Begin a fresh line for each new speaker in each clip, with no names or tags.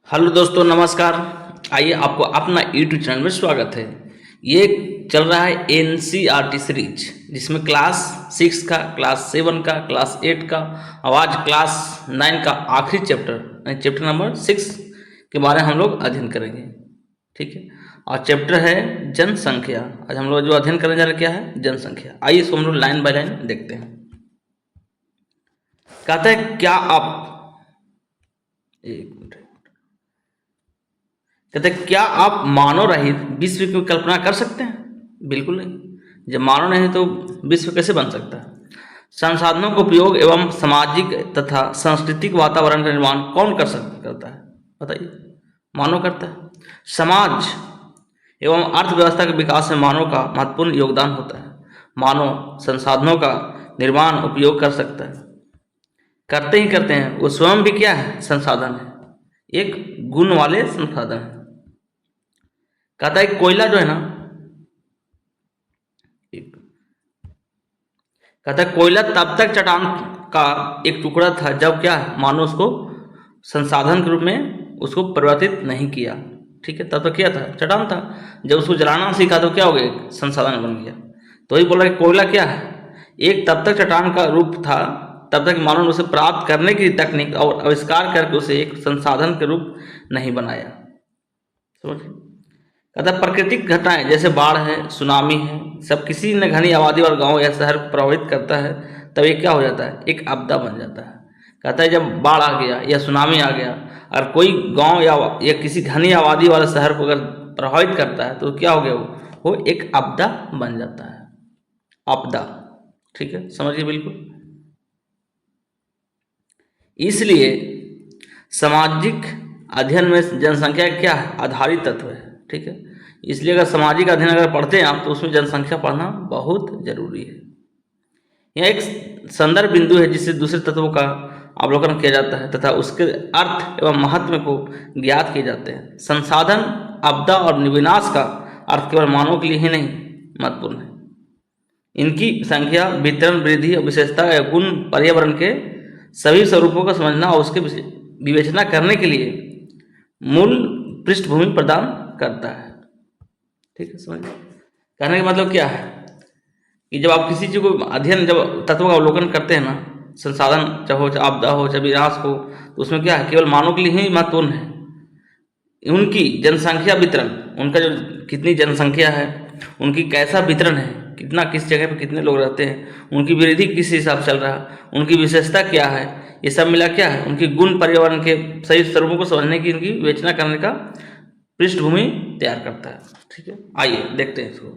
Hello दोस्तों, नमस्कार। आइए, आपको अपना यूट्यूब चैनल में स्वागत है। ये चल रहा है एनसीईआरटी सीरीज, जिसमें क्लास 6 का, क्लास 7 का, क्लास 8 का और आज क्लास 9 का आखिरी चैप्टर चैप्टर नंबर 6 के बारे में हम लोग अध्ययन करेंगे। ठीक है, और चैप्टर है जनसंख्या। आज हम लोग जो अध्ययन करने जा रहे हैं क्या है? जनसंख्या। आइए इसको हम लोग लाइन बाय लाइन देखते हैं। कहता है क्या आप, एक मिनट, कहते हैं क्या आप मानव रहित विश्व की कल्पना कर सकते हैं? बिल्कुल नहीं। जब मानव नहीं तो विश्व कैसे बन सकता है? संसाधनों का उपयोग एवं सामाजिक तथा सांस्कृतिक वातावरण का निर्माण कौन करता है? बताइए। मानव करता है। समाज एवं अर्थव्यवस्था के विकास में मानव का महत्वपूर्ण योगदान होता है। मानव संसाधनों का निर्माण उपयोग कर सकता है, करते ही करते हैं। वो स्वयं भी क्या है? संसाधन है, एक गुण वाले संसाधन है। कहता है कोयला जो है ना, कहता है कोयला तब तक चट्टान का एक टुकड़ा था जब क्या है? मानो उसको संसाधन के रूप में उसको परिवर्तित नहीं किया। ठीक है, तब तक क्या था? चट्टान था। जब उसको जलाना सीखा तो क्या हो गया? एक संसाधन बन गया। तो वही बोला कि कोयला क्या है? एक तब तक चट्टान का रूप था, तब तक मानव ने उसे प्राप्त करने की तकनीक और आविष्कार करके उसे एक संसाधन के रूप नहीं बनाया। समझिए। कहता प्राकृतिक घटनाएं जैसे बाढ़ है, सुनामी है, सब किसी न घनी आबादी और गांव या शहर को प्रभावित करता है, तब ये क्या हो जाता है? एक आपदा बन जाता है। कहता है जब बाढ़ आ गया या सुनामी आ गया और कोई गांव या किसी घनी आबादी वाले शहर को अगर प्रभावित करता है तो क्या हो गया? वो एक आपदा बन जाता है। आपदा। ठीक है, समझिए बिल्कुल। इसलिए सामाजिक अध्ययन में जनसंख्या क्या है? आधारित तत्व है। ठीक है, इसलिए अगर सामाजिक अध्ययन अगर पढ़ते हैं आप तो उसमें जनसंख्या पढ़ना बहुत जरूरी है। यह एक संदर्भ बिंदु है जिससे दूसरे तत्वों का अवलोकन किया जाता है तथा उसके अर्थ एवं महत्व को ज्ञात किए जाते हैं। संसाधन, आपदा और विनाश का अर्थ केवल मानव के लिए ही नहीं महत्वपूर्ण है, इनकी संख्या, वितरण, वृद्धि और विशेषता या गुण पर्यावरण के सभी स्वरूपों को समझना और उसके विवेचना करने के लिए मूल पृष्ठभूमि प्रदान करता है। ठीक है, समझिए। कहने का मतलब क्या है कि जब आप किसी चीज़ को अध्ययन, जब तत्व का अवलोकन करते हैं ना, संसाधन चाहे हो, चाहे आपदा हो, चाहे विनाश हो, तो उसमें क्या है? केवल मानव के लिए ही महत्वपूर्ण है। उनकी जनसंख्या वितरण, उनका जो कितनी जनसंख्या है, उनकी कैसा वितरण है, कितना किस जगह पे कितने लोग रहते हैं, उनकी वृद्धि किस हिसाब से चल रहा है, उनकी विशेषता क्या है, ये सब मिला क्या है? उनकी गुण पर्यावरण के सही स्वरूपों को समझने की, इनकी विवेचना करने का पृष्ठभूमि तैयार करता है। ठीक है, आइए देखते हैं इसको।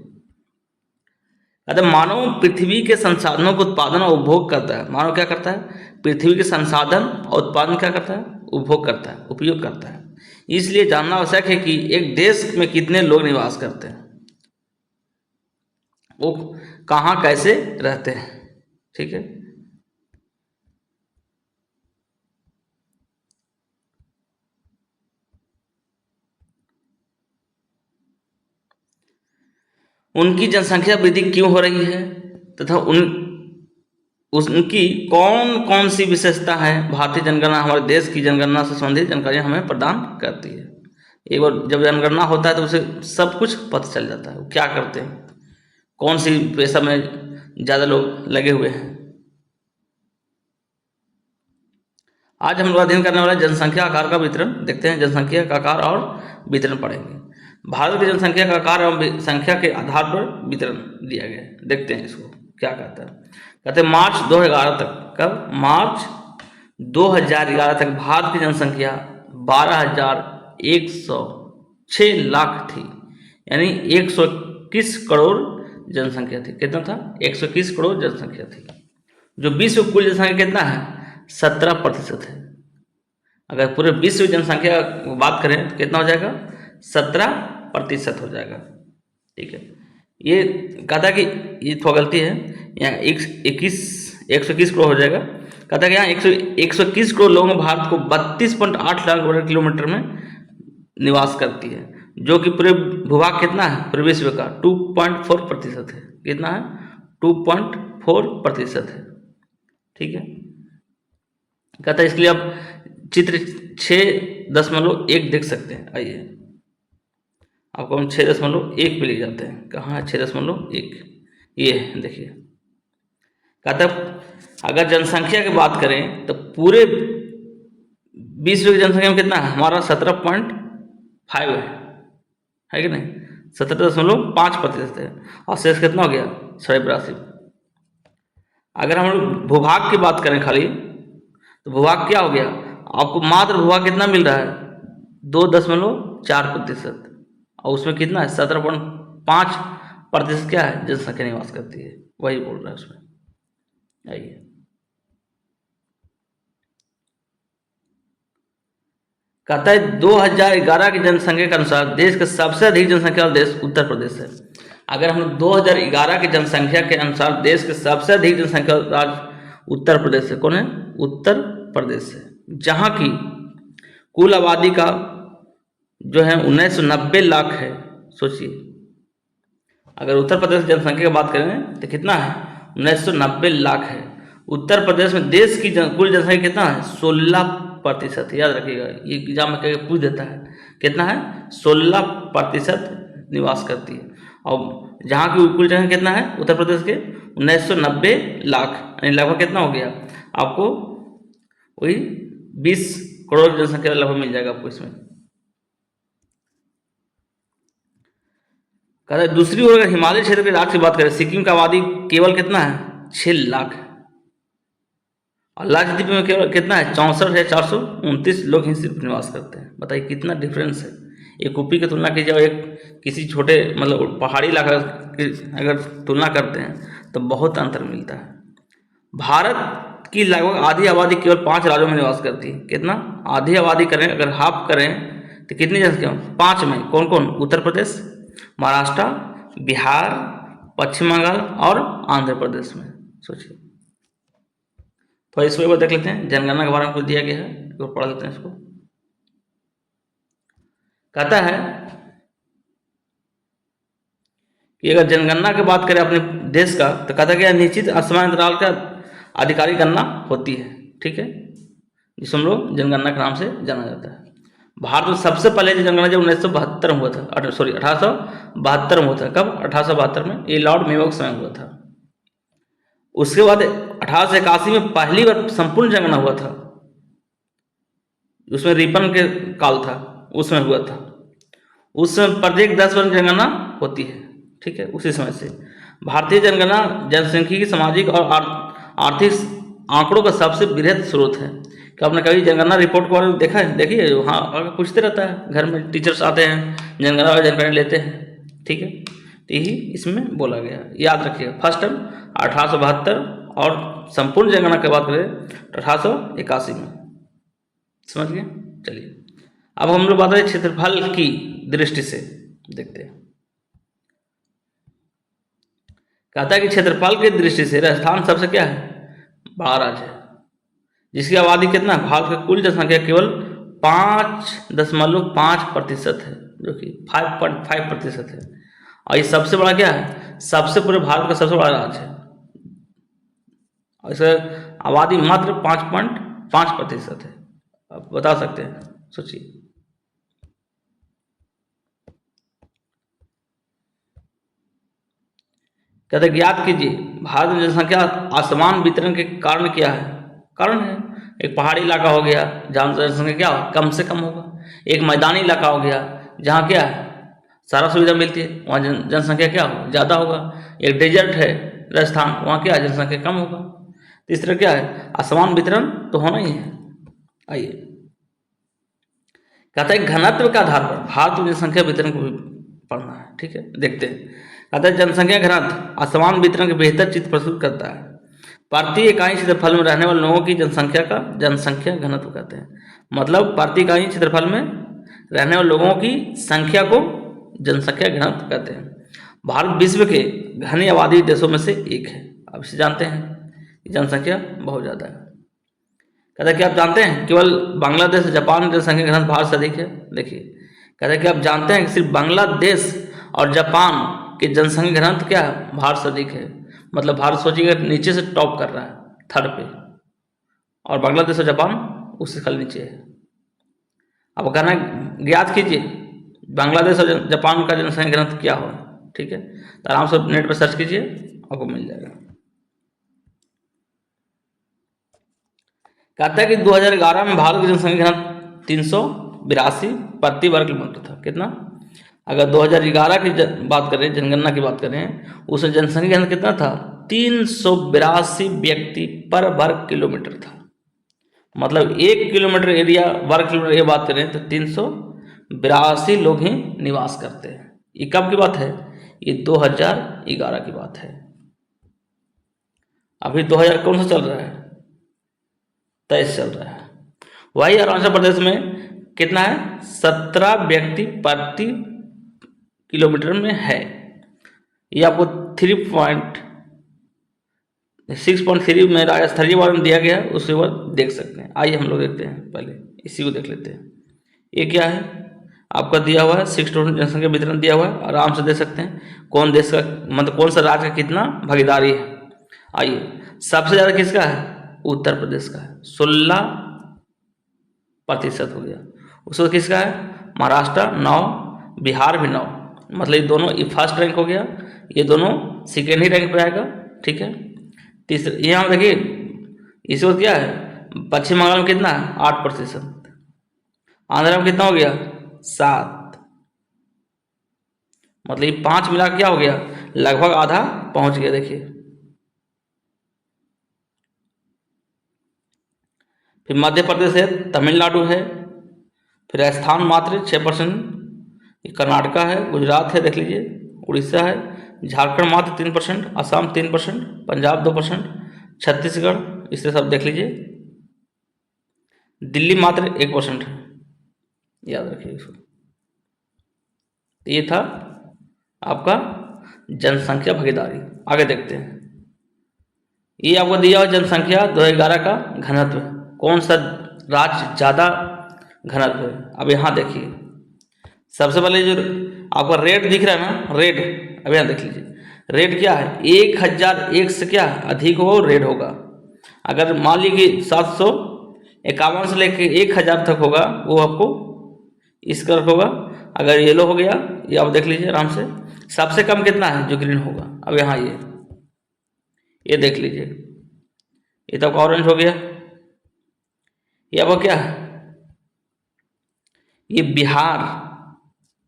अतः मानव पृथ्वी के संसाधनों का उत्पादन और उपभोग करता है। मानव क्या करता है? पृथ्वी के संसाधन और उत्पादन क्या करता है? उपभोग करता है, उपयोग करता है। इसलिए जानना आवश्यक है कि एक देश में कितने लोग निवास करते हैं, वो कहाँ कैसे रहते हैं। ठीक है, उनकी जनसंख्या वृद्धि क्यों हो रही है तथा उनकी कौन कौन सी विशेषता है। भारतीय जनगणना हमारे देश की जनगणना से संबंधित जानकारी हमें प्रदान करती है। एक बार जब जनगणना होता है तो उसे सब कुछ पता चल जाता है, वो क्या करते हैं, कौन सी पेशा में ज़्यादा लोग लगे हुए हैं। आज हम लोग अध्ययन करने वाले जनसंख्या आकार का वितरण देखते हैं। जनसंख्या का आकार और वितरण पढ़ेंगे। भारत की जनसंख्या का आकार एवं संख्या के आधार पर वितरण दिया गया है। देखते हैं इसको क्या कहता है। कहते हैं मार्च 2011 तक, कब? मार्च 2011 तक भारत की जनसंख्या 12,106 लाख थी, यानी 121 करोड़ जनसंख्या थी। कितना था? 121 करोड़ जनसंख्या थी। जो विश्व कुल जनसंख्या कितना है? 17% है। अगर पूरे विश्व जनसंख्या की बात करें तो कितना हो जाएगा? 17% हो जाएगा। ठीक है, ये कहता है कि ये थोड़ा गलती है, यहाँ 121 करोड़ हो जाएगा। कहता है कि यहाँ 121 करोड़ लोगों भारत को 32.8 लाख वर्ग किलोमीटर में निवास करती है, जो कि पूरे भूभाग कितना है? पूरे विश्व का 2.4% है। कितना है? 2.4% है। ठीक है, कहता है इसके लिए अब चित्र 6 6.1 देख सकते हैं। आइए आपको हम 6.1 पे ले जाते हैं। कहाँ है 6.1? ये है, देखिए। कहता अगर जनसंख्या की बात करें तो पूरे विश्व की जनसंख्या में कितना है हमारा? 17.5 है कि नहीं? 17.5% है। और शेष कितना हो गया? 82.5। अगर हम लोग भूभाग की बात करें खाली, तो भूभाग क्या हो गया? आपको मात्र भूभाग कितना मिल रहा है? 2.4%। और उसमें कितना है? 17.5% क्या है? जनसंख्या निवास करती है। वही बोल रहा है उसमें। आइए कहता है 2011 की जनसंख्या के अनुसार देश का सबसे अधिक जनसंख्या वाला देश उत्तर प्रदेश है। अगर हम 2011 की जनसंख्या के अनुसार देश के सबसे अधिक जनसंख्या राज्य उत्तर प्रदेश है। कौन है? उत्तर प्रदेश है, जहाँ की कुल आबादी का जो है 1990 लाख है। सोचिए, अगर उत्तर प्रदेश की जनसंख्या की बात करें तो कितना है? 1990 लाख है। उत्तर प्रदेश में देश की कुल जनसंख्या कितना है? 16%। याद रखिएगा, ये एग्जाम में कहीं पूछ देता है। कितना है? 16% निवास करती है। और जहाँ की कुल जनसंख्या कितना है उत्तर प्रदेश के? 1990 लाख, यानी लगभग कितना हो गया आपको? वही 20 करोड़ जनसंख्या लगभग मिल जाएगा आपको इसमें। कहता है दूसरी ओर अगर हिमालय क्षेत्र के राज्य की बात करें, सिक्किम का आबादी केवल कितना है? 6 लाख है। और लक्षद्वीप में केवल कितना है? 64,429 लोग ही सिर्फ निवास करते हैं। बताइए कितना डिफरेंस है। एक यूपी की तुलना कीजिए और एक किसी छोटे मतलब पहाड़ी इलाका की अगर तुलना करते हैं तो बहुत अंतर मिलता है। भारत की लगभग आधी आबादी केवल 5 राज्यों में निवास करती है। कितना? आधी आबादी करें अगर हाफ करें तो कितनी जनसंख्या? 5 में। कौन कौन? उत्तर प्रदेश, महाराष्ट्र, बिहार, पश्चिम बंगाल और आंध्र प्रदेश में। सोचिए। तो इस पर देख लेते हैं, जनगणना के बारे में कुछ दिया गया है, तो पढ़ लेते हैं इसको। कहता है कि अगर जनगणना की बात करें अपने देश का, तो कहता है कि निश्चित समय अंतराल का आधिकारिक गणना होती है। ठीक है, जिसे हम लोग जनगणना के नाम से जाना जाता है। भारत में सबसे पहले जो जनगणना जब 1972 में हुआ था, 1872 में हुआ था। कब? 1872 में। ये लॉर्ड मेयो के समय हुआ था। उसके बाद 1881 में पहली बार संपूर्ण जनगणना हुआ था, उसमें रिपन के काल था, उसमें हुआ था। उस समय प्रत्येक 10 वर्ष जनगणना होती है। ठीक है, उसी समय से भारतीय जनगणना जनसांख्यिकी, सामाजिक और आर्थिक आंकड़ों का सबसे बृहद स्रोत है। क्या आपने कभी जनगणना रिपोर्ट के बारे में देखा है? देखिए, हाँ, पूछते रहता है, घर में टीचर्स आते हैं, जनगणना वाले जानकारी लेते हैं। ठीक है, तो यही इसमें बोला गया। याद रखिएगा, फर्स्ट टाइम 1872 और संपूर्ण जनगणना की बात करें 1881 में। समझ गए? चलिए, अब हम लोग बात करें क्षेत्रफल की दृष्टि से। देखते हैं, कहता है कि क्षेत्रफल की दृष्टि से राजस्थान सबसे क्या है? बड़ा राज्य है, जिसकी आबादी कितना है? भारत की कुल जनसंख्या केवल 5.5% है, जो कि 5.5% है। और ये सबसे बड़ा क्या है? सबसे पूरे भारत का सबसे बड़ा राज्य है। और इसका आबादी मात्र 5.5% है। आप बता सकते हैं, सोचिए। कहते ज्ञात कीजिए भारत में जनसंख्या असमान वितरण के कारण क्या है? कारण है एक पहाड़ी इलाका हो गया जहाँ जनसंख्या क्या हो? कम से कम होगा। एक मैदानी इलाका हो गया जहाँ क्या है? सारा सुविधा मिलती है, वहाँ जनसंख्या क्या हो? ज़्यादा होगा। एक डेजर्ट है राजस्थान, वहाँ क्या है? जनसंख्या कम होगा। तीसरा क्या है? असमान वितरण तो होना ही है। आइए, कहता है घनत्व के आधार पर भारत में जनसंख्या वितरण को भी पढ़ना है। ठीक है, देखते हैं। कहता है जनसंख्या घनत्व असमान वितरण के बेहतर चित्र प्रस्तुत करता है। प्रति इकाई क्षेत्रफल में रहने वाले लोगों की जनसंख्या का जनसंख्या घनत्व कहते हैं। मतलब प्रति इकाई क्षेत्रफल में रहने वाले लोगों की संख्या को जनसंख्या घनत्व कहते हैं। भारत विश्व के घनी आबादी देशों में से एक है। आप इसे जानते हैं कि जनसंख्या बहुत ज़्यादा है। कहता है कि आप जानते हैं केवल बांग्लादेश जापान की जनसंख्या घनत्व भारत से अधिक है। देखिए, कहता है कि आप जानते हैं कि सिर्फ बांग्लादेश और जापान की जनसंख्या घनत्व क्या है? भारत से अधिक है। मतलब भारत सोचिएगा नीचे से टॉप कर रहा है, थर्ड पे, और बांग्लादेश और जापान उससे खाली नीचे है। अब कहना ज्ञात कीजिए बांग्लादेश और जापान का जनसंख्या घनत्व क्या हो, ठीक है। तो आराम से नेट पर सर्च कीजिए, आपको मिल जाएगा। कहता है कि 2011 में भारत की जनसंख्या घनत्व 382 प्रति वर्ग किलोमीटर था। कितना? अगर 2011 की बात करें, जनगणना की बात करें, उसमें जनसंख्या घनत्व कितना था? 382 व्यक्ति पर वर्ग किलोमीटर था। मतलब 1 किलोमीटर एरिया, वर्ग किलोमीटर ये बात करें तो 382 लोग ही निवास करते हैं। ये कब की बात है? ये 2011 की बात है। अभी 2000 कौन सा चल रहा है? 23 चल रहा है। वही अरुणाचल प्रदेश में कितना है? 17 व्यक्ति प्रति किलोमीटर में है। ये आपको 6.3 में राजस्थानी वाले में दिया गया है, उसके बाद देख सकते हैं। आइए हम लोग देखते हैं, पहले इसी को देख लेते हैं। ये क्या है? आपका दिया हुआ है 6 टोटल जनसंख्या वितरण दिया हुआ है, आराम से देख सकते हैं कौन देश का, मतलब कौन सा राज्य का कितना भागीदारी है। आइए, सबसे ज़्यादा किसका है? उत्तर प्रदेश का है, 16% हो गया। उसके बाद किसका है? महाराष्ट्र 9, बिहार भी 9। मतलब ये दोनों, ये फर्स्ट रैंक हो गया, ये दोनों सेकेंड ही रैंक पे आएगा, ठीक है। तीसरे यहाँ देखिए, इस वक्त क्या है? पश्चिम बंगाल में कितना है? 8%। आंध्र में कितना हो गया? 7। मतलब ये 5 मिला क्या हो गया? लगभग आधा पहुंच गया। देखिए, फिर मध्य प्रदेश है, तमिलनाडु है, फिर राजस्थान मात्र 6%, कर्नाटका है, गुजरात है, देख लीजिए, उड़ीसा है, झारखंड मात्र 3%, असम 3%, पंजाब 2%, छत्तीसगढ़, इससे सब देख लीजिए, दिल्ली मात्र 1% है। याद रखिए इसको। ये था आपका जनसंख्या भागीदारी। आगे देखते हैं। ये आपको दिया हुआ जनसंख्या 2011 का घनत्व, कौन सा राज्य ज़्यादा घनत्व है। अब यहाँ देखिए, सबसे पहले जो आपका रेट दिख रहा है ना, रेट, अब यहाँ देख लीजिए, रेट क्या है? 1001 से क्या अधिक हो रेट होगा। अगर मान लीजिए कि 751 से लेकर 1000 तक होगा, वो आपको इस कलर होगा। अगर येलो हो गया, ये आप देख लीजिए आराम से। सबसे कम कितना है? जो ग्रीन होगा। अब यहाँ ये देख लीजिए, ये तो ऑरेंज हो गया। ये अब क्या है? ये बिहार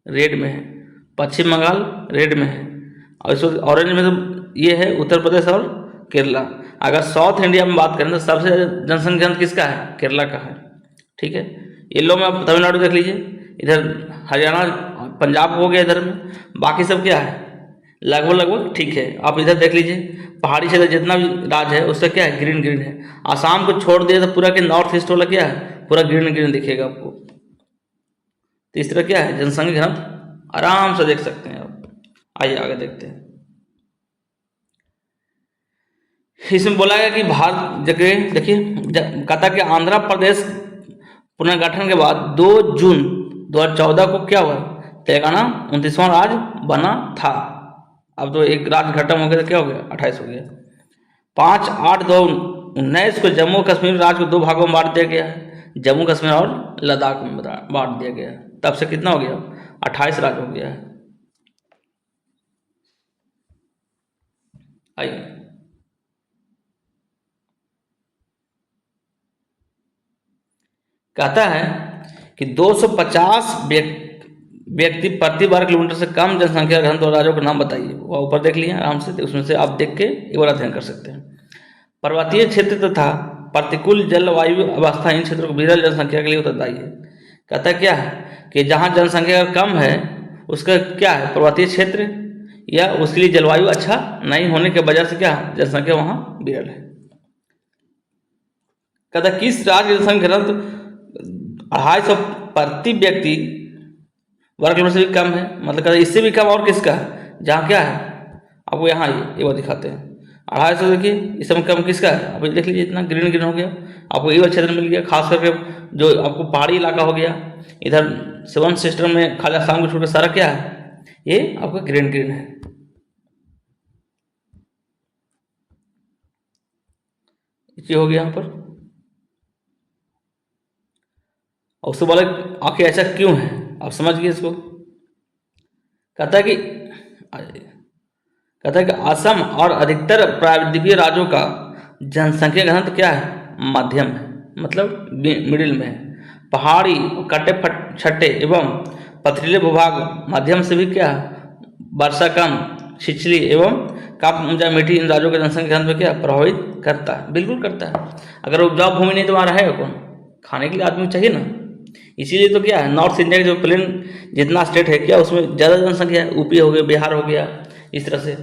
रेड में है, पश्चिम बंगाल रेड में है, और इस ऑरेंज में तो ये है उत्तर प्रदेश और केरला। अगर साउथ इंडिया में बात करें तो सबसे ज़्यादा जनसंख्या किसका है? केरला का है, ठीक है। येलो में आप तमिलनाडु देख लीजिए, इधर हरियाणा, पंजाब हो गया इधर में, बाकी सब क्या है? लगभग लगभग ठीक है। आप इधर देख लीजिए, पहाड़ी क्षेत्र जितना भी राज्य है उसका क्या है? ग्रीन ग्रीन है। आसाम को छोड़ दिया तो पूरा के नॉर्थ ईस्ट वाला क्या है? पूरा ग्रीन ग्रीन दिखेगा आपको। तीसरा क्या है? जनसंख्या घनत्व, आराम से देख सकते हैं आप। आइए आगे देखते हैं। इसमें बोला गया कि भारत जगह देखिए, कहता कि आंध्र प्रदेश पुनर्गठन के बाद 2 जून 2014 को क्या हुआ? तेलंगाना 29वां राज्य बना था। अब तो एक राज्य खत्म हो गया तो क्या हो गया? 28 हो गया। 5/8/2019 को जम्मू कश्मीर राज्य को 2 भागों में बांट दिया गया है, जम्मू कश्मीर और लद्दाख में बांट दिया गया है। तब से कितना हो गया? 28 राज्य हो गया है। आइए, कहता है कि 250 व्यक्ति प्रति वर्ग किलोमीटर से कम जनसंख्या घनत्व राज्यों के नाम बताइए। वो ऊपर देख लिए आराम से, उसमें से आप देख के एक बार अध्ययन कर सकते हैं। पर्वतीय क्षेत्र तथा प्रतिकूल जलवायु अवस्था इन क्षेत्रों को विरल जनसंख्या के लिए उत्तरदायी है। कहता क्या है कि जहाँ जनसंख्या कम है उसका क्या है? पर्वतीय क्षेत्र, या उसके लिए जलवायु अच्छा नहीं होने के वजह से क्या जनसंख्या वहाँ विरल है। कहता किस राज्य जनसंख्या घनत्व 250 प्रति व्यक्ति वर्ग किलोमीटर से भी कम है? मतलब कहता इससे भी कम और किसका है? जहाँ क्या है? आपको यहाँ ये बात दिखाते हैं। 250 देखिए, इस समय कम किसका है? आप देख लीजिए, इतना ग्रीन ग्रीन हो गया आपको, ये क्षेत्र मिल गया। खास करके जो आपको पहाड़ी इलाका हो गया, इधर सेवन सिस्टम में खाली आसाम को छोड़कर सारा क्या है? ये आपका ग्रीन ग्रीन है। ये हो गया यहाँ पर। और उससे बोले आखिर ऐसा क्यों है, आप समझ गए इसको। कहता है कि असम और अधिकतर प्रायद्वीपीय राज्यों का जनसंख्या घनत्व क्या है, मध्यम है, मतलब मिडिल में है। पहाड़ी कटे छट्टे एवं पथरीले भूभाग मध्यम से भी क्या है, वर्षा कम, छिछली एवं कम ऊंचा मीठी इन राज्यों के जनसंख्या घनत्व क्या प्रभावित करता है, बिल्कुल करता है। अगर उपजाऊ भूमि नहीं तो वहाँ रहेगा कौन, खाने के लिए आदमी चाहिए ना। इसीलिए तो क्या है, नॉर्थ इंडिया के जो प्लेन जितना स्टेट है क्या उसमें ज़्यादा जनसंख्या है, यूपी हो गया, बिहार हो गया, इस तरह से।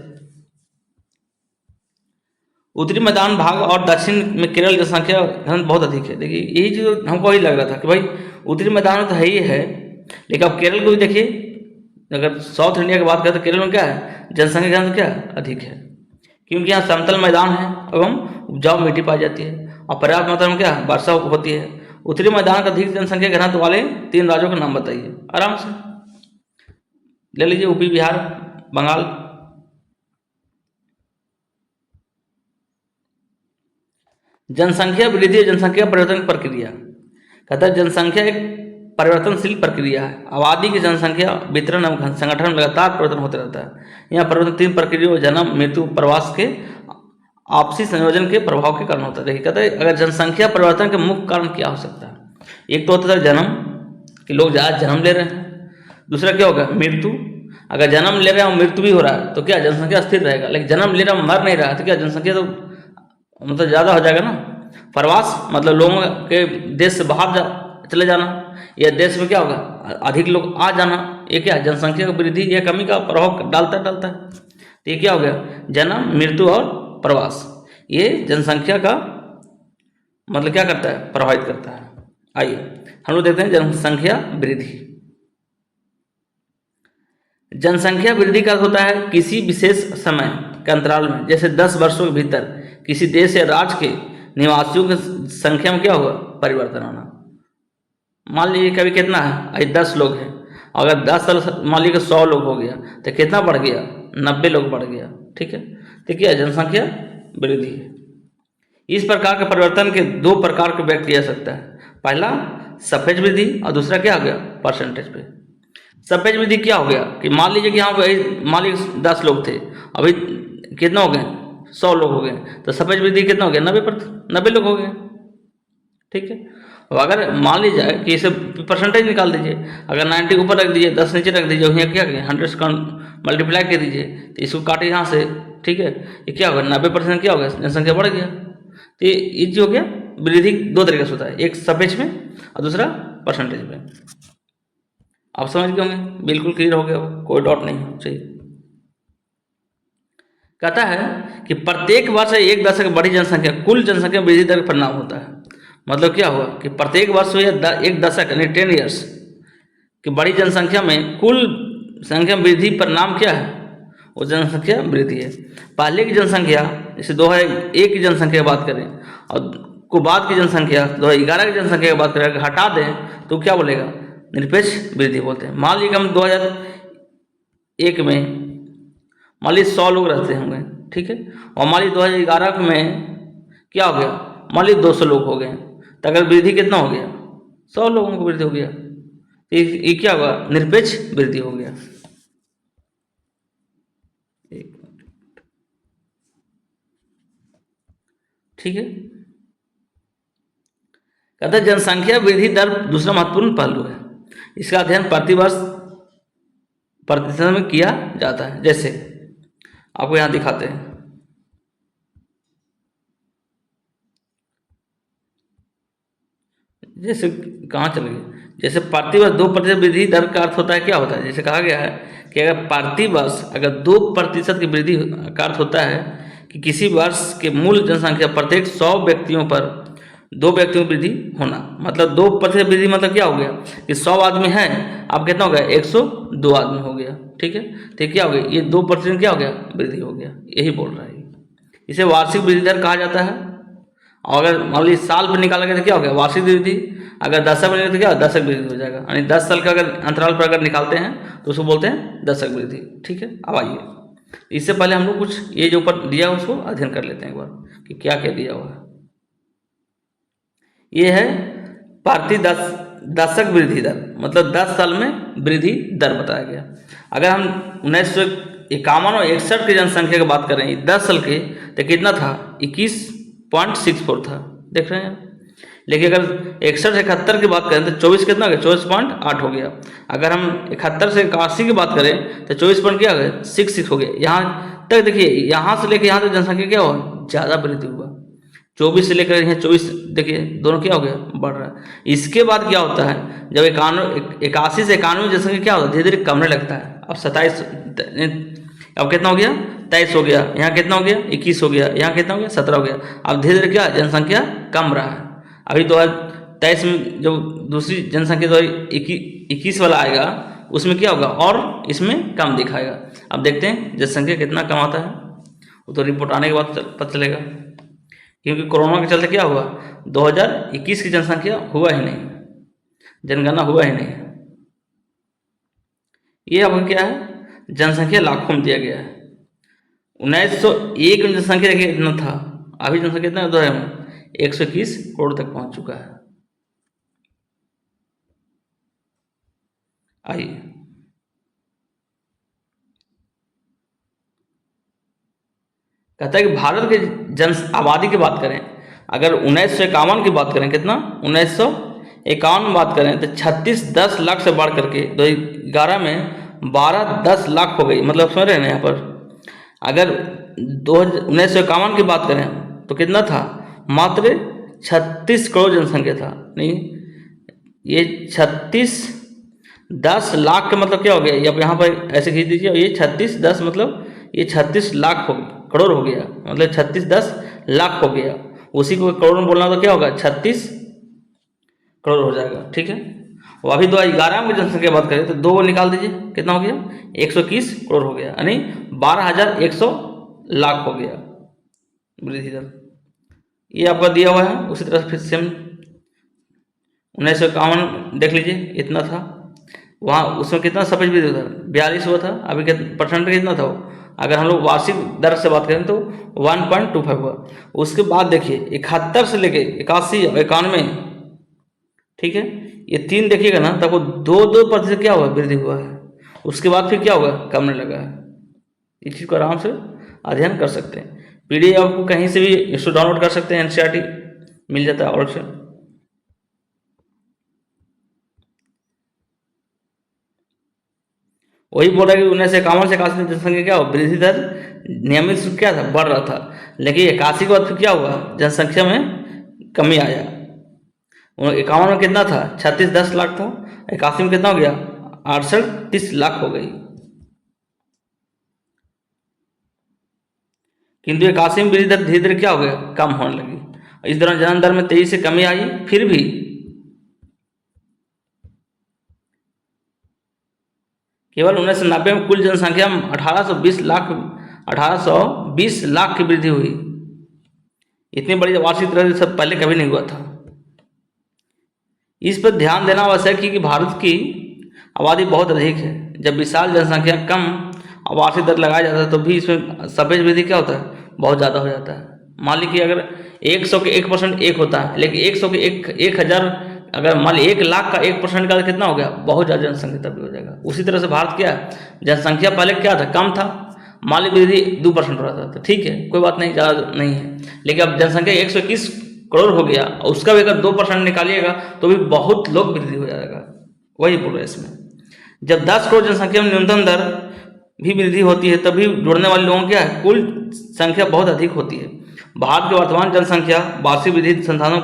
उत्तरी मैदान भाग और दक्षिण में केरल की संख्या घनत्व बहुत अधिक है। देखिए यही चीज़ हमको ही लग रहा था कि भाई उत्तरी मैदान में तो है ही है, लेकिन अब केरल को भी देखिए, अगर साउथ इंडिया की बात करें तो केरल में क्या है, जनसंख्या घनत्व क्या अधिक है, क्योंकि यहाँ समतल मैदान है एवं उपजाऊ मिट्टी पाई जाती है और पर्याप्त मात्रा में क्या वर्षा होती है। उत्तरी मैदान का अधिक जनसंख्या घनत्व वाले 3 राज्यों का नाम बताइए, आराम से ले लीजिए, यूपी, बिहार, बंगाल। जनसंख्या वृद्धि और जनसंख्या परिवर्तन की प्रक्रिया। कहता है जनसंख्या एक परिवर्तनशील प्रक्रिया है। आबादी की जनसंख्या वितरण एवं संगठन में लगातार परिवर्तन होता रहता है। यह परिवर्तन 3 प्रक्रियाओं जन्म, मृत्यु, प्रवास के आपसी संयोजन के प्रभाव के कारण होता है। देखिए कहता है अगर जनसंख्या परिवर्तन के मुख्य कारण क्या हो सकता है, एक तो होता है जन्म, कि लोग ज़्यादा जन्म ले रहे हैं। दूसरा क्या होगा, मृत्यु, अगर जन्म ले रहे हैं और मृत्यु भी हो रहा है तो क्या जनसंख्या स्थिर रहेगा, लेकिन जन्म ले रहा है मर नहीं रहा है तो क्या जनसंख्या तो मतलब ज़्यादा हो जाएगा ना। प्रवास मतलब लोगों के देश से बाहर चले जाना, या देश में क्या होगा अधिक लोग आ जाना, ये क्या जनसंख्या की वृद्धि या कमी का प्रभाव डालता है। तो ये क्या हो गया, जन्म, मृत्यु और प्रवास, ये जनसंख्या का मतलब क्या करता है, प्रभावित करता है। आइए हम लोग देखते हैं जनसंख्या वृद्धि। जनसंख्या वृद्धि का अर्थ होता है किसी विशेष समय के अंतराल में, जैसे 10 वर्षों के भीतर किसी देश या राज्य के निवासियों की संख्या में क्या होगा, परिवर्तन आना। मान लीजिए कभी कितना है, आज 10 लोग हैं, अगर 10 साल मान लीजिए 100 लोग हो गया तो कितना बढ़ गया, 90 लोग बढ़ गया, ठीक है। तो क्या जनसंख्या वृद्धि है। इस प्रकार के परिवर्तन के 2 प्रकार के व्यक्त किया जा सकता है, पहला सापेक्ष वृद्धि और दूसरा क्या हो गया, परसेंटेज पे। सापेक्ष वृद्धि क्या हो गया कि मान लीजिए कि यहाँ पे मान लीजिए 10 लोग थे, अभी कितना हो गए, 100 लोग हो गए, तो सापेक्ष वृद्धि कितना हो गया, 90 लोग हो गए, ठीक है। अब अगर मान लीजिए कि इसे परसेंटेज निकाल दीजिए, अगर 90 ऊपर रख दीजिए, 10 नीचे रख दीजिए, यहाँ क्या करें 100 से मल्टीप्लाई कर दीजिए, तो इसको काटे यहाँ से, ठीक है। ये क्या होगा, 90% क्या होगा, जनसंख्या बढ़ गया। तो ये जो हो गया वृद्धि 2 तरीके से होता है, एक सापेक्ष में और दूसरा परसेंटेज में। आप समझ गए होंगे, बिल्कुल क्लियर हो गया, कोई डाउट नहीं चाहिए। कहता है कि प्रत्येक वर्ष 1 दशक बड़ी जनसंख्या कुल जनसंख्या वृद्धि दर परिणाम होता है। मतलब क्या हुआ कि प्रत्येक वर्ष या 1 दशक यानी 10 ईयर्स कि बड़ी जनसंख्या में कुल संख्या वृद्धि परिणाम क्या है, वो जनसंख्या वृद्धि है। पहले की जनसंख्या जैसे 2001 की जनसंख्या की बात करें और को बाद की जनसंख्या 2011 की जनसंख्या की बात करें, अगर हटा दें तो क्या बोलेगा, निरपेक्ष वृद्धि बोलते हैं। मान लीजिए हम 2001 में मान लीजिए 100 लोग रहते होंगे, ठीक है, और मान लीजिए 2011 में क्या हो गया, मान लीजिए 200 लोग हो गए, तो अगर वृद्धि कितना हो गया, 100 लोगों को वृद्धि हो गया, ये क्या होगा, निरपेक्ष वृद्धि हो गया। ठीक है। कहते हैं जनसंख्या वृद्धि दर दूसरा महत्वपूर्ण पहलू है, इसका अध्ययन प्रतिवर्ष प्रतिशत में किया जाता है। जैसे आपको यहाँ दिखाते हैं, जैसे कहाँ चले गए, जैसे प्रतिवर्ष 2% वृद्धि दर का अर्थ होता है, क्या होता है, जैसे कहा गया है कि अगर प्रतिवर्ष अगर 2% की वृद्धि का अर्थ होता है कि किसी वर्ष के मूल जनसंख्या प्रत्येक 100 व्यक्तियों पर 2 व्यक्तियों की वृद्धि होना। मतलब 2% वृद्धि मतलब क्या हो गया कि 100 आदमी है, अब कितना हो गया, 102 आदमी हो गया, ठीक है। तो क्या हो गया, ये 2% क्या हो गया, वृद्धि हो गया, यही बोल रहा है। इसे वार्षिक वृद्धि दर कहा जाता है। और अगर मान लीजिए साल पर निकाला गया तो क्या हो गया, वार्षिक वृद्धि। अगर दशक में तो क्या दशक वृद्धि हो जाएगा, यानी 10 साल का अगर अंतराल पर अगर निकालते हैं तो उसको बोलते हैं दशक वृद्धि, ठीक है। अब आइए इससे पहले हम लोग कुछ ये जो ऊपर दिया है उसको अध्ययन कर लेते हैं एक बार कि क्या क्या दिया हुआ है। ये है प्रति दशक वृद्धि दर, मतलब 10 साल में वृद्धि दर बताया गया। अगर हम 1951 और 61 की जनसंख्या की बात करें 10 साल के, तो कितना था? 21.64 था, देख रहे हैं। लेकिन अगर 61 से 71 की बात करें तो 24 कितना हो गया? 24.8 हो गया। अगर हम 71 से 81 की बात करें तो 24 पॉइंट क्या हो गया? 66 हो गया। यहाँ तक देखिए, यहाँ से लेकर यहाँ तक जनसंख्या क्या हुआ? ज़्यादा वृद्धि हुआ। 24 से लेकर यहाँ 24 देखिए, दोनों क्या हो गया? बढ़ रहा है। इसके बाद क्या होता है? जब 81 से 91 जनसंख्या क्या होता है? धीरे धीरे कमने लगता है। अब 27, अब कितना हो गया? 23 हो गया। यहाँ कितना हो गया? 21 हो गया। यहाँ कितना हो गया? 17 हो गया। अब धीरे धीरे क्या जनसंख्या कम रहा है। अभी 2023 में जो दूसरी जनसंख्या 2021 वाला आएगा उसमें क्या होगा? और इसमें कम दिखाएगा। अब देखते हैं जनसंख्या कितना कम आता है, वो तो रिपोर्ट आने के बाद पता चलेगा। क्योंकि कोरोना के चलते क्या हुआ? 2021 की जनसंख्या हुआ ही नहीं, जनगणना हुआ ही नहीं। ये अब क्या है? जनसंख्या लाखों में दिया गया है। 1901 में जनसंख्या देखिए इतना था, अभी जनसंख्या कितना है? 121 करोड़ तक पहुंच चुका है। आइए कहता है कि भारत के जन आबादी की बात करें, अगर 1951 की बात करें, कितना? 1951 में बात करें तो 36-10 लाख से बढ़ करके 2011 में 12-10 लाख हो गई। मतलब समझ रहे हैं यहाँ पर, अगर 1951 की बात करें तो कितना था? मात्र 36 करोड़ जनसंख्या था। नहीं, ये 36-10 लाख का मतलब क्या हो गया? अब यहाँ पर ऐसे खींच दीजिए, ये 36-10 मतलब ये 36 लाख हो गया, करोड़ हो गया, मतलब 36-10 लाख हो गया। उसी को करोड़ में बोलना तो क्या होगा? 36 करोड़ हो जाएगा। ठीक है। वो अभी 2011 में जनसंख्या की बात करें तो 2 निकाल दीजिए, कितना हो गया? 121 करोड़ हो गया, यानी 12,100 लाख हो गया वृद्धि दर। ये आपका दिया हुआ है। उसी तरह फिर सेम 1951 देख लीजिए, इतना था। वहाँ उसमें कितना सफेद वृद्धि था? 42 हुआ था। अभी परसेंट कितना था वो? अगर हम लोग वार्षिक दर से बात करें तो 1.25 हुआ। उसके बाद देखिए 71 से लेके 81 और 91, ठीक है, ये 3 देखिएगा ना, तब वो 2% क्या हुआ? वृद्धि हुआ है। उसके बाद फिर क्या होगा? कमने लगा है। इस चीज़ को आराम से अध्ययन कर सकते हैं। PDF आपको कहीं से भी इसको डाउनलोड कर सकते हैं, NCERT मिल जाता है। और से वही बोल रहा है कि 1951 से 81 जनसंख्या क्या हुआ? वृद्धि दर नियमित रूप क्या था? बढ़ रहा था। लेकिन 81 के बाद फिर क्या हुआ? जनसंख्या में कमी आया। 51 में कितना था? 36-10 लाख था। 81 में कितना हो गया? 68-30 लाख हो गई। किंतु 81 में वृद्धि दर धीरे धीरे क्या हो गया? कम होने लगी। इस दौरान जन्म दर में तेजी से कमी आई। फिर भी केवल 1990 में कुल जनसंख्या में 1820 लाख की वृद्धि हुई। इतनी बड़ी वार्षिक वृद्धि सब पहले कभी नहीं हुआ था। इस पर ध्यान देना आवश्यक है कि भारत की आबादी बहुत अधिक है। जब विशाल जनसंख्या कम वार्षिक दर लगाया जाता है तो भी इसमें सापेक्ष वृद्धि क्या होता है? बहुत ज़्यादा हो जाता है। मान लीजिए अगर 100 के 1% 1 होता है, लेकिन 100 के 1,000, अगर मान ली 1 लाख का 1% का कितना हो गया? बहुत ज़्यादा जनसंख्या तब भी हो जाएगा। उसी तरह से भारत क्या है? जनसंख्या पहले क्या था? कम था, मान ली वृद्धि 2% हो रहा था, तो ठीक है, कोई बात नहीं, ज़्यादा नहीं है। लेकिन अब जनसंख्या 121 करोड़ हो गया, और उसका भी अगर 2% निकालिएगा तो भी बहुत लोग वृद्धि हो जाएगा। वही बोल रहे इसमें, जब 10 करोड़ जनसंख्या में न्यूनतम दर भी वृद्धि होती है तभी जुड़ने वाले लोगों की क्या है? कुल संख्या बहुत अधिक होती है। भारत की वर्तमान जनसंख्या वार्षिक वृद्धि संसाधनों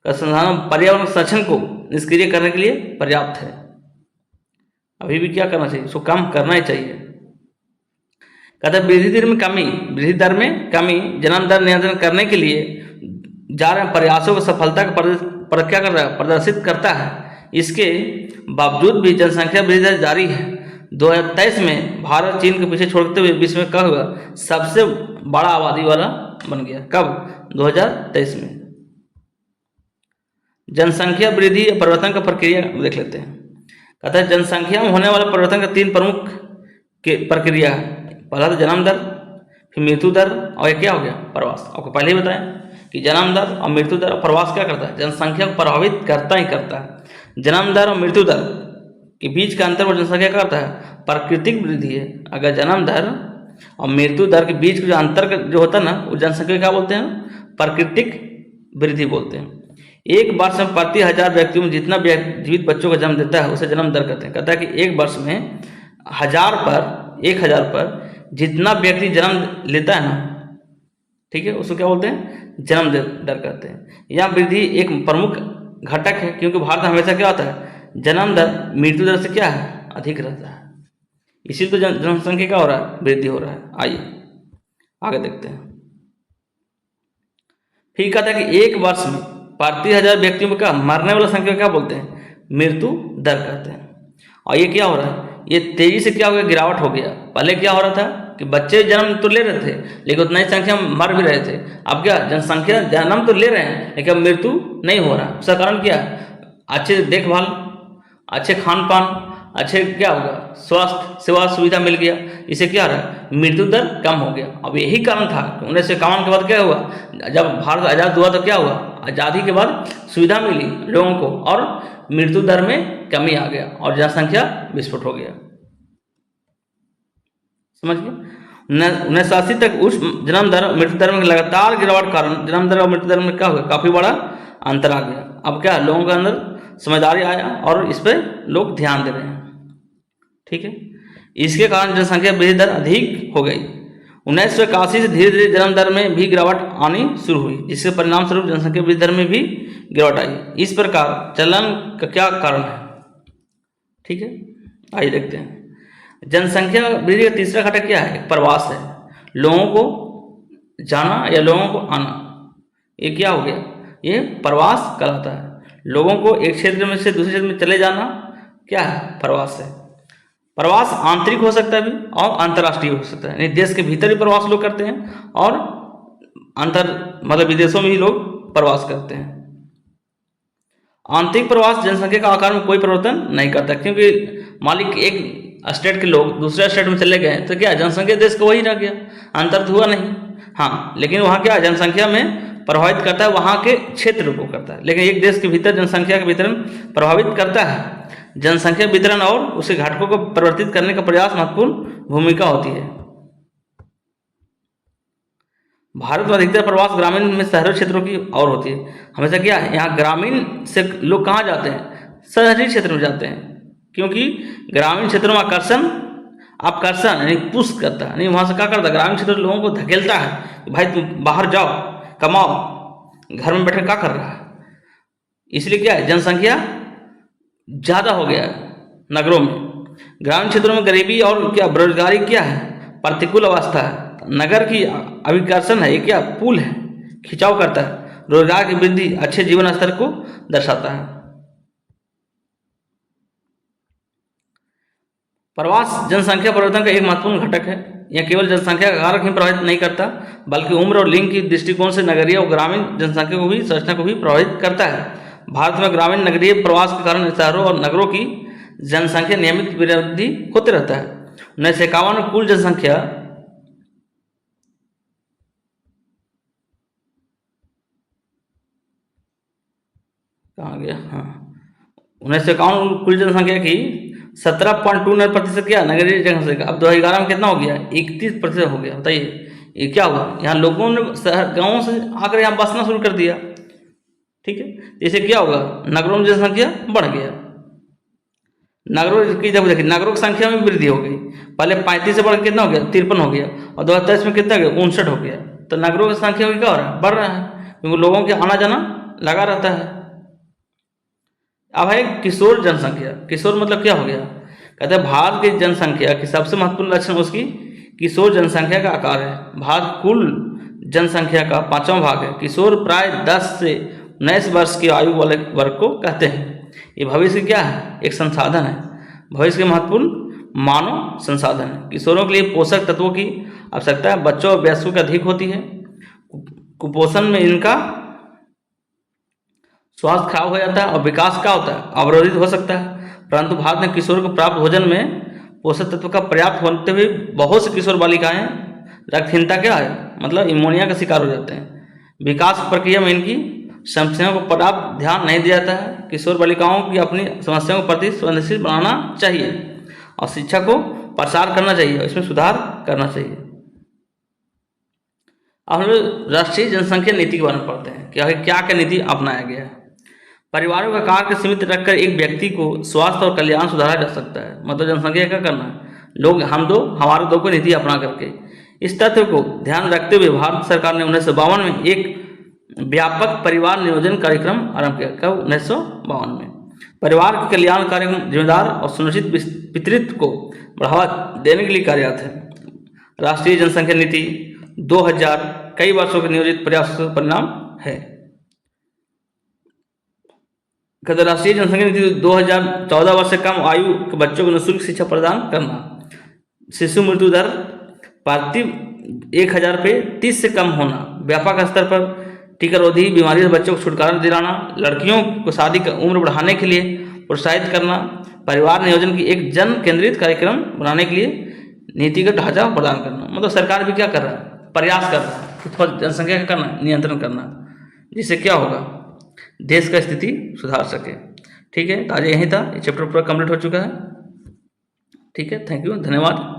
पर्यावरण संरक्षण को निष्क्रिय करने के लिए पर्याप्त है। अभी भी क्या करना चाहिए? इसको कम करना ही चाहिए। कहते हैं वृद्धि दर में कमी जन्म दर नियंत्रण करने के लिए जा रहे प्रयासों को सफलता का क्या कर रहा है? प्रदर्शित करता है। इसके बावजूद भी जनसंख्या वृद्धि दर जारी है। 2023 में भारत चीन के पीछे छोड़ते हुए विश्व में क्या हुआ? सबसे बड़ा आबादी वाला बन गया। कब? 2023 में। जनसंख्या वृद्धि या परिवर्तन का प्रक्रिया देख लेते हैं। कहता है जनसंख्या में होने वाले परिवर्तन का 3 प्रमुख प्रक्रिया है। पहला तो जन्म दर, फिर मृत्यु दर, और ये क्या हो गया? प्रवास। आपको पहले ही बताया कि जन्म दर और मृत्यु दर और प्रवास क्या करता है, जनसंख्या को प्रभावित करता ही करता है। जन्म दर और मृत्यु दर के बीच का अंतर वो जनसंख्या का करता है प्राकृतिक वृद्धि है। अगर जन्म दर और मृत्यु दर के बीच का जो अंतर जो होता है ना, वो जनसंख्या क्या बोलते हैं, प्राकृतिक वृद्धि बोलते हैं। एक वर्ष में प्रति 1000 व्यक्तियों में जितना जीवित बच्चों का जन्म देता है उसे जन्म दर कहते हैं। कहता है कि एक वर्ष में 1000 पर जितना व्यक्ति जन्म लेता है ना, ठीक है, उसको क्या बोलते हैं, जन्म दर कहते हैं। यह वृद्धि एक प्रमुख घटक है क्योंकि भारत में हमेशा क्या होता है, जन्म दर मृत्यु दर से क्या है, अधिक रहता है। इसीलिए तो जनसंख्या क्या हो रहा है, वृद्धि हो रहा है। आइए आगे देखते हैं। फिर कहता है कि एक वर्ष में प्रति 1000 व्यक्तियों में क्या मरने वाला संख्या क्या बोलते हैं, मृत्यु दर कहते हैं। और ये क्या हो रहा है, ये तेजी से क्या हो गया, गिरावट हो गया। पहले क्या हो रहा था कि बच्चे जन्म तो ले रहे थे लेकिन उतना ही संख्या में मर भी रहे थे। अब क्या, जनसंख्या जन्म तो ले रहे हैं लेकिन मृत्यु नहीं हो रहा। उसका कारण क्या है, अच्छे देखभाल, अच्छे खान पान, अच्छे क्या होगा, स्वास्थ्य सेवा सुविधा मिल गया, इससे क्या रहा, मृत्यु दर कम हो गया। अब यही कारण था कि 1951 के बाद क्या हुआ, जब भारत आज़ाद हुआ तो क्या हुआ, आज़ादी के बाद सुविधा मिली लोगों को और मृत्यु दर में कमी आ गया और जनसंख्या विस्फोट हो गया। समझ गए। 1980 तक उस जन्म दर मृत्यु दर में लगातार गिरावट के कारण जन्म दर और मृत्यु दर में क्या हुआ, काफ़ी बड़ा अंतर आ गया। अब क्या, लोगों के अंदर समझदारी आया और इस पर लोग ध्यान दे रहे हैं, ठीक है। इसके कारण जनसंख्या वृद्धि दर अधिक हो गई। 1981 से धीरे धीरे जन्म दर में भी गिरावट आनी शुरू हुई, जिसके परिणाम स्वरूप जनसंख्या वृद्धि दर में भी गिरावट आई। इस प्रकार चलन का क्या कारण है, ठीक है, आइए देखते हैं। जनसंख्या वृद्धि का तीसरा घटक क्या है, एक प्रवास है। लोगों को जाना या लोगों को आना, ये क्या हो गया, ये प्रवास कहलाता है। लोगों को एक क्षेत्र में से दूसरे क्षेत्र में चले जाना क्या है, प्रवास है। प्रवास आंतरिक हो सकता है भी और अंतर्राष्ट्रीय हो सकता है, यानी देश के भीतर भी प्रवास लोग करते हैं और मतलब विदेशों में भी लोग प्रवास करते हैं। आंतरिक प्रवास जनसंख्या का आकार में कोई परिवर्तन नहीं करता, क्योंकि मालिक एक स्टेट के लोग दूसरे स्टेट में चले गए तो क्या, जनसंख्या देश का वही रह गया, अंतर तो हुआ नहीं। हाँ, लेकिन वहाँ क्या जनसंख्या में प्रभावित करता है, वहाँ के क्षेत्र को करता है, लेकिन एक देश के भीतर जनसंख्या का वितरण प्रभावित करता है। जनसंख्या वितरण और उसे घटकों को परिवर्तित करने का प्रयास महत्वपूर्ण भूमिका होती है। भारत में अधिकतर प्रवास ग्रामीण में शहरी क्षेत्रों की और होती है। हमेशा क्या है, यहाँ ग्रामीण से लोग कहाँ जाते हैं, शहरी क्षेत्र में जाते हैं, क्योंकि ग्रामीण क्षेत्रों में आकर्षण यानी पुश करता है, यानी वहाँ से क्या करता है, ग्रामीण क्षेत्र लोगों को धकेलता है कि भाई तुम बाहर जाओ, कमाओ, घर में बैठे क्या कर रहा है। इसलिए क्या है, जनसंख्या ज़्यादा हो गया है नगरों में। ग्रामीण क्षेत्रों में गरीबी और क्या बेरोजगारी क्या है, प्रतिकूल अवस्था है। नगर की अभिकर्षण है, ये क्या पुल है, खिंचाव करता है। रोजगार की वृद्धि अच्छे जीवन स्तर को दर्शाता है। प्रवास जनसंख्या परिवर्तन का एक महत्वपूर्ण घटक है। यह केवल जनसंख्या का कारक ही प्रभावित नहीं करता, बल्कि उम्र और लिंग की दृष्टिकोण से नगरीय और ग्रामीण जनसंख्या को भी संरचना को भी प्रभावित करता है। भारत में ग्रामीण नगरीय प्रवास के कारण शहरों और नगरों की जनसंख्या नियमित वृद्धि होते रहता है। 1951 में कुल जनसंख्या कहाँ गया, हाँ, 1951 कुल जनसंख्या की 17.29% क्या नगरीय जनसंख्या। अब 2011 में कितना हो गया, 31% हो गया। बताइए ये क्या हुआ, यहाँ लोगों ने गाँवों से आकर यहाँ बसना शुरू कर दिया, ठीक है। इससे क्या होगा, नगरों में जनसंख्या बढ़ गया। नगरों की जब देखिए नगरों की संख्या में वृद्धि हो गई, पहले 35 से बढ़ कितना हो गया, 53 हो गया, और 2023 में कितना हो गया, 59 हो गया। तो नगरों की संख्या में क्या हो रहा है, बढ़ रहा है, क्योंकि लोगों के आना जाना लगा रहता है। अब है किशोर जनसंख्या। किशोर मतलब क्या हो गया, कहते हैं भारत की जनसंख्या की सबसे महत्वपूर्ण लक्षण उसकी किशोर जनसंख्या का आकार है। भारत कुल जनसंख्या का 5वां भाग है। किशोर प्राय 10 से 19 वर्ष की आयु वाले वर्ग को कहते हैं। ये भविष्य क्या है, एक संसाधन है, भविष्य के महत्वपूर्ण मानव संसाधन है। किशोरों के लिए पोषक तत्वों की आवश्यकता बच्चों और वयस्कों की अधिक होती है। कुपोषण में इनका स्वास्थ्य खराब हो जाता है और विकास क्या होता है, अवरोधित हो सकता है। परंतु भारत में किशोर को प्राप्त भोजन में पोषक तत्व का पर्याप्त होते हुए बहुत से किशोर बालिकाएं रक्तहीनता क्या है, मतलब इमोनिया का शिकार हो जाते हैं। विकास प्रक्रिया में इनकी समस्याओं को पर्याप्त ध्यान नहीं दिया जाता है। किशोर बालिकाओं की अपनी समस्याओं के प्रति संवेदनशील बनाना चाहिए और शिक्षा को प्रसार करना चाहिए और इसमें सुधार करना चाहिए। अब हम लोग राष्ट्रीय जनसंख्या नीति के बारे में पढ़ते हैं कि आखिर क्या क्या नीति अपनाया गया है। परिवारों का कार्य सीमित रखकर एक व्यक्ति को स्वास्थ्य और कल्याण सुधारा जा सकता है। मतलब जनसंख्या क्या करना है, लोग हम दो हमारे दो को नीति अपना करके। इस तथ्य को ध्यान रखते हुए भारत सरकार ने 1952 में एक व्यापक परिवार नियोजन कार्यक्रम आरंभ किया। कब? 1952 में। परिवार के कल्याण कार्यक्रम जिम्मेदार और सुनिश्चित पितृत्व को बढ़ावा देने के लिए कार्यरत है। राष्ट्रीय जनसंख्या नीति 2000 कई वर्षों के नियोजित प्रयासों का परिणाम है। राष्ट्रीय जनसंख्या नीति 2014 वर्ष से कम आयु के बच्चों को निःशुल्क शिक्षा प्रदान करना, शिशु मृत्यु दर प्रति 1000 पे 30 से कम होना, व्यापक स्तर पर टीकारोधी बीमारी से बच्चों को छुटकारा दिलाना, लड़कियों को शादी की उम्र बढ़ाने के लिए प्रोत्साहित करना, परिवार नियोजन की एक जन केंद्रित कार्यक्रम बनाने के लिए नीतिगत ढांचा प्रदान करना। मतलब सरकार भी क्या कर रहा है, प्रयास कर रहा है कि थोड़ा जनसंख्या का करना, नियंत्रण करना, जिससे क्या होगा, देश का स्थिति सुधार सके। ठीक है, तो आज यहीं था, ये चैप्टर पूरा कंप्लीट हो चुका है। ठीक है, थैंक यू, धन्यवाद।